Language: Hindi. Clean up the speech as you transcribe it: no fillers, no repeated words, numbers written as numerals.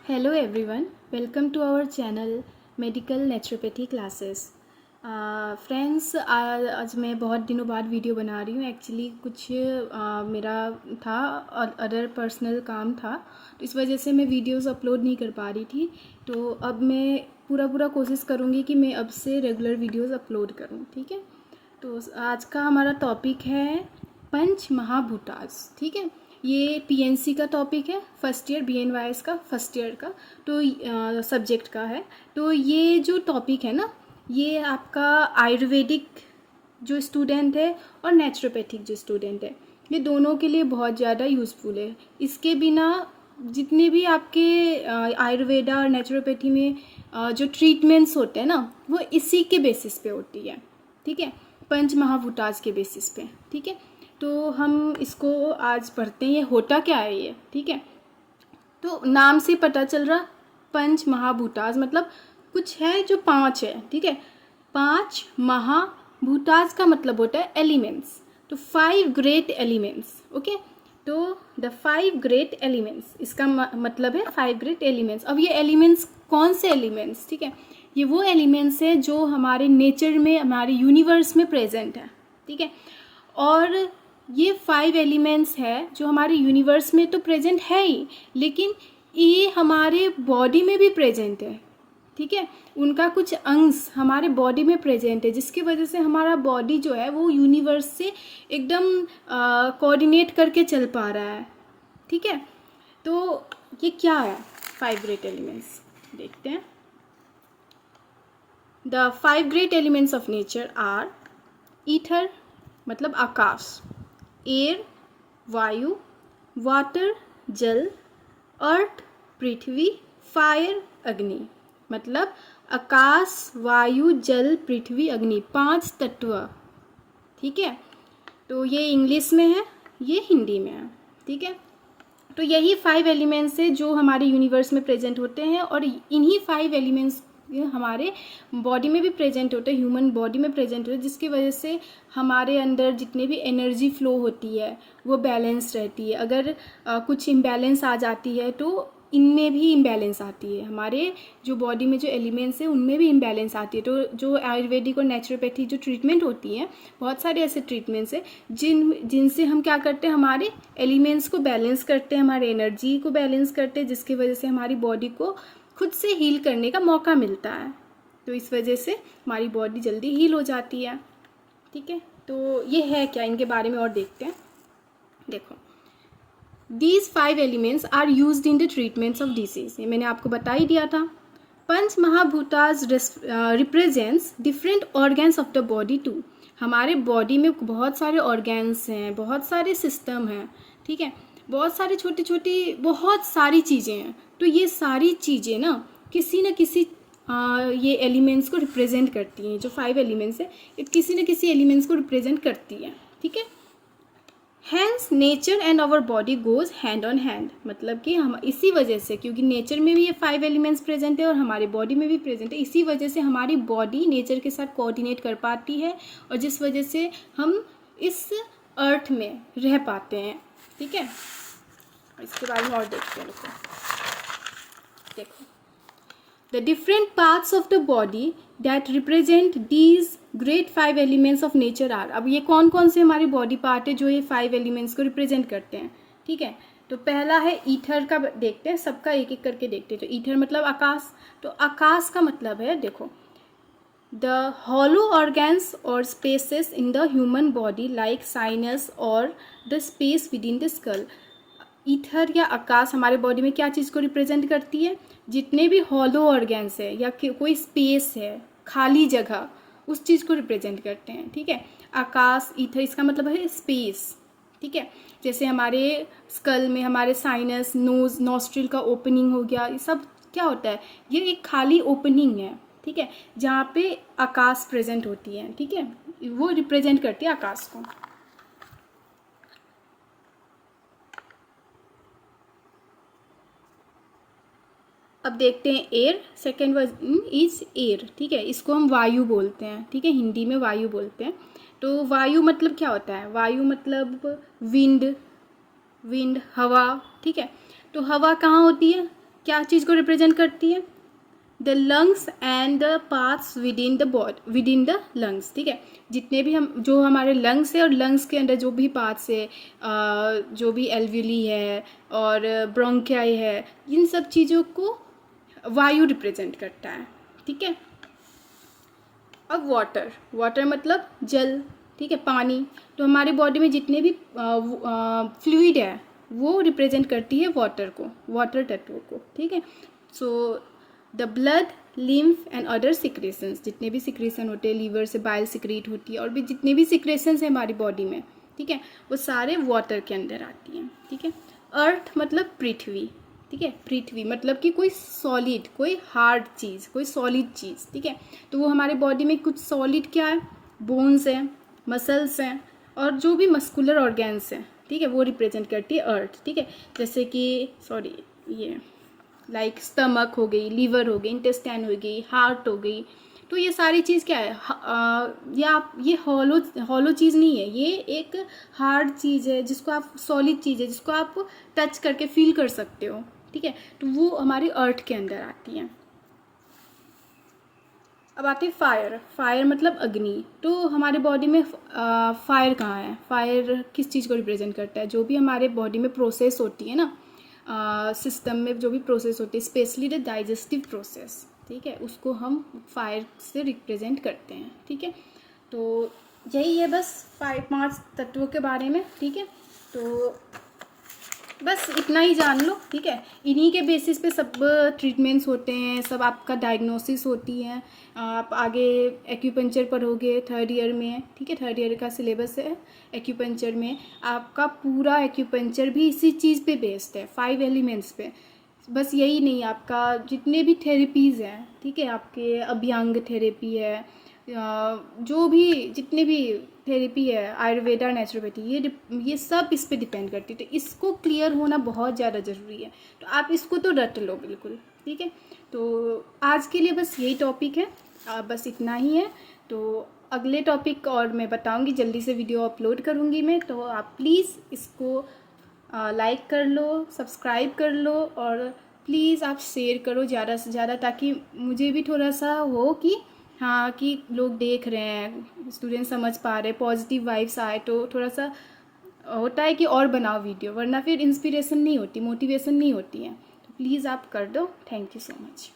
Hello everyone, welcome to our channel medical naturopathy classes. Friends, आज मैं बहुत दिनों बाद वीडियो बना रही हूँ। एक्चुअली कुछ मेरा था और अदर पर्सनल काम था, तो इस वजह से मैं वीडियोस अपलोड नहीं कर पा रही थी। तो अब मैं पूरा कोशिश करूँगी कि मैं अब से रेगुलर वीडियोस अपलोड करूँ। ठीक है, तो आज का हमारा टॉपिक है पंच महाभूतास। ठीक है, ये पीएनसी का टॉपिक है, फर्स्ट ईयर बीएनवाईएस का फर्स्ट ईयर का तो सब्जेक्ट का है। तो ये जो टॉपिक है ना, ये आपका आयुर्वेदिक जो स्टूडेंट है और नेचुरोपैथिक जो स्टूडेंट है, ये दोनों के लिए बहुत ज़्यादा यूज़फुल है। इसके बिना जितने भी आपके आयुर्वेदा और नेचुरोपैथी में जो ट्रीटमेंट्स होते हैं ना, वो इसी के बेसिस पे होती है। ठीक है, पंच महाभूतास के बेसिस पे। ठीक है, तो हम इसको आज पढ़ते हैं, ये होता क्या है ये। ठीक है, तो नाम से पता चल रहा, पंच महाभूतास मतलब कुछ है जो पांच है। ठीक है, पांच महाभूतास का मतलब होता है एलिमेंट्स, तो 5 ग्रेट एलिमेंट्स। ओके, तो द 5 ग्रेट एलिमेंट्स, इसका मतलब है 5 ग्रेट एलिमेंट्स। अब ये एलिमेंट्स कौन से एलिमेंट्स? ठीक है, ये वो एलिमेंट्स हैं जो हमारे नेचर में, हमारे यूनिवर्स में प्रेजेंट है। ठीक है, और ये 5 एलिमेंट्स है जो हमारे यूनिवर्स में तो प्रेजेंट है ही, लेकिन ये हमारे बॉडी में भी प्रेजेंट है। ठीक है, उनका कुछ अंश हमारे बॉडी में प्रेजेंट है, जिसकी वजह से हमारा बॉडी जो है वो यूनिवर्स से एकदम कोऑर्डिनेट करके चल पा रहा है। ठीक है, तो ये क्या है 5 ग्रेट एलिमेंट्स, देखते हैं। The 5 great elements of nature are ether मतलब आकाश, एयर वायु, वाटर जल, अर्थ पृथ्वी, फायर अग्नि। मतलब आकाश, वायु, जल, पृथ्वी, अग्नि, 5 तत्व। ठीक है, तो ये इंग्लिश में है, ये हिंदी में है। ठीक है, तो यही 5 एलिमेंट्स है जो हमारे यूनिवर्स में प्रेजेंट होते हैं, और इन्हीं 5 एलिमेंट्स हमारे बॉडी में भी प्रेजेंट होते हैं, ह्यूमन बॉडी में प्रेजेंट होते हैं, जिसकी वजह से हमारे अंदर जितने भी एनर्जी फ्लो होती है वो बैलेंस रहती है। अगर कुछ इम्बैलेंस आ जाती है तो इनमें भी इम्बैलेंस आती है, हमारे जो बॉडी में जो एलिमेंट्स हैं उनमें भी इम्बैलेंस आती है। तो जो आयुर्वेदिक और नेचुरोपैथी जो ट्रीटमेंट होती है, बहुत सारे ऐसे ट्रीटमेंट्स हैं जिनसे हम क्या करते हैं, हमारे एलिमेंट्स को बैलेंस करते हैं, हमारे एनर्जी को बैलेंस करते हैं, जिसकी वजह से हमारी बॉडी को खुद से हील करने का मौका मिलता है। तो इस वजह से हमारी बॉडी जल्दी हील हो जाती है। ठीक है, तो ये है क्या, इनके बारे में और देखते हैं। देखो, These 5 elements are used in the treatments of disease. ये मैंने आपको बता ही दिया था। पंच महाभूतास represents different organs of the body too. हमारे बॉडी में बहुत सारे ऑर्गन्स हैं, बहुत सारे सिस्टम हैं। ठीक है, बहुत सारी छोटी छोटी बहुत सारी चीज़ें हैं। तो ये सारी चीज़ें ना किसी न किसी ये एलिमेंट्स को रिप्रेजेंट करती हैं। जो 5 एलिमेंट्स है, ये किसी न किसी एलिमेंट्स को रिप्रेजेंट करती हैं। ठीक है, hence nature and our body goes hand on hand. मतलब कि हम इसी वजह से, क्योंकि नेचर में भी ये 5 एलिमेंट्स प्रेजेंट है और हमारी बॉडी में भी प्रेजेंट है, इसी वजह से हमारी बॉडी नेचर के साथ कोऑर्डिनेट कर पाती है, और जिस वजह से हम इस अर्थ में रह पाते हैं। ठीक है, इसके बारे में और देखते हैं। देखो, the different parts of the body that represent these great 5 elements of nature are। अब ये कौन कौन से हमारी बॉडी पार्ट है जो ये 5 एलिमेंट्स को रिप्रेजेंट करते हैं। ठीक है, तो पहला है ईथर का, देखते हैं सबका एक एक करके देखते हैं। तो ईथर मतलब आकाश, तो आकाश का मतलब है, देखो, द हॉलो ऑर्गन्स और spaces in the human body like sinus और the space within the skull. Ether या आकाश हमारे बॉडी में क्या चीज़ को रिप्रेजेंट करती है? जितने भी हॉलो ऑर्गन्स है या कोई स्पेस है, खाली जगह, उस चीज़ को रिप्रेजेंट करते हैं। ठीक है, आकाश, ईथर, इसका मतलब है स्पेस। ठीक है, जैसे हमारे स्कल में हमारे साइनस, नोज, नॉस्ट्रिल का ओपनिंग हो गया, ये सब क्या होता है? ये एक खाली ओपनिंग है। ठीक है, जहाँ पे आकाश प्रेजेंट होती है। ठीक है, वो रिप्रेजेंट करती है आकाश को। अब देखते हैं air, second word is air. ठीक है, इसको हम वायु बोलते हैं। ठीक है, हिंदी में वायु बोलते हैं। तो वायु मतलब क्या होता है? वायु मतलब विंड, हवा। ठीक है, तो हवा कहाँ होती है? क्या चीज़ को रिप्रेजेंट करती है? The lungs and the parts within the lungs, ठीक है। जितने भी हम जो हमारे लंग्स है और लंग्स के अंदर जो भी पार्ट्स है, जो भी एल्वियोली है और ब्रोंकियाई है, इन सब चीज़ों को वायु रिप्रेजेंट करता है, ठीक है। अब वाटर मतलब जल, ठीक है, पानी। तो हमारे बॉडी में जितने भी फ्लूइड है वो रिप्रेजेंट करती है वाटर को, वाटर तत्व को, ठीक है। So the blood, lymph and other secretions, जितने भी सिक्रेशन होते हैं, लीवर से बाइल सिक्रेट होती है और भी जितने भी सिक्रेशंस हैं हमारी बॉडी में, ठीक है, वो सारे वाटर के अंदर आती हैं, ठीक है। अर्थ मतलब पृथ्वी, ठीक है। पृथ्वी मतलब कि कोई सॉलिड, कोई हार्ड चीज़, कोई सॉलिड चीज़, ठीक है। तो वो हमारे बॉडी में कुछ सॉलिड क्या है? बोन्स हैं, मसल्स हैं और जो भी मस्कुलर ऑर्गेन्स हैं, ठीक है, वो रिप्रेजेंट करती है अर्थ, ठीक है। जैसे कि ये लाइक स्टमक हो गई, लीवर हो गई, इंटेस्टाइन हो गई, हार्ट हो गई। तो ये सारी चीज़ क्या है? ये हॉलो चीज़ नहीं है, ये एक हार्ड चीज़ है जिसको आप, सॉलिड चीज़ है जिसको आप टच करके फील कर सकते हो, ठीक है। तो वो हमारी अर्थ के अंदर आती है। अब आती है फायर मतलब अग्नि। तो हमारे बॉडी में फायर कहाँ है? फायर किस चीज़ को रिप्रेजेंट करता है? जो भी हमारे बॉडी में प्रोसेस होती है ना, सिस्टम में जो भी प्रोसेस होती है, स्पेशली द डाइजेस्टिव प्रोसेस, ठीक है, उसको हम फायर से रिप्रेजेंट करते हैं, ठीक है। तो यही है बस 5 तत्वों के बारे में, ठीक है। तो बस इतना ही जान लो, ठीक है। इन्हीं के बेसिस पे सब ट्रीटमेंट्स होते हैं, सब आपका डायग्नोसिस होती है। आप आगे एक्यूपंक्चर पढ़ोगे 3rd ईयर में, ठीक है, 3rd ईयर का सिलेबस है एक्यूपंक्चर में। आपका पूरा एक्यूपंक्चर भी इसी चीज़ पे बेस्ड है, 5 एलिमेंट्स पे। बस यही नहीं, आपका जितने भी थेरेपीज़ हैं, ठीक है, आपके अभ्यंग थेरेपी है, जो भी जितने भी थेरेपी है, आयुर्वेदा, नेचुरोपैथी, ये सब इस पे डिपेंड करती है। तो इसको क्लियर होना बहुत ज़्यादा ज़रूरी है। तो आप इसको तो रट लो बिल्कुल, ठीक है। तो आज के लिए बस यही टॉपिक है, बस इतना ही है। तो अगले टॉपिक और मैं बताऊंगी, जल्दी से वीडियो अपलोड करूंगी मैं। तो आप प्लीज़ इसको लाइक कर लो, सब्सक्राइब कर लो और प्लीज़ आप शेयर करो ज़्यादा से ज़्यादा, ताकि मुझे भी थोड़ा सा हो कि हाँ, कि लोग देख रहे हैं, स्टूडेंट समझ पा रहे, पॉजिटिव वाइब्स आए, तो थोड़ा सा होता है कि और बनाओ वीडियो, वरना फिर इंस्पिरेशन नहीं होती, मोटिवेशन नहीं होती है। तो प्लीज़ आप कर दो। Thank you so much.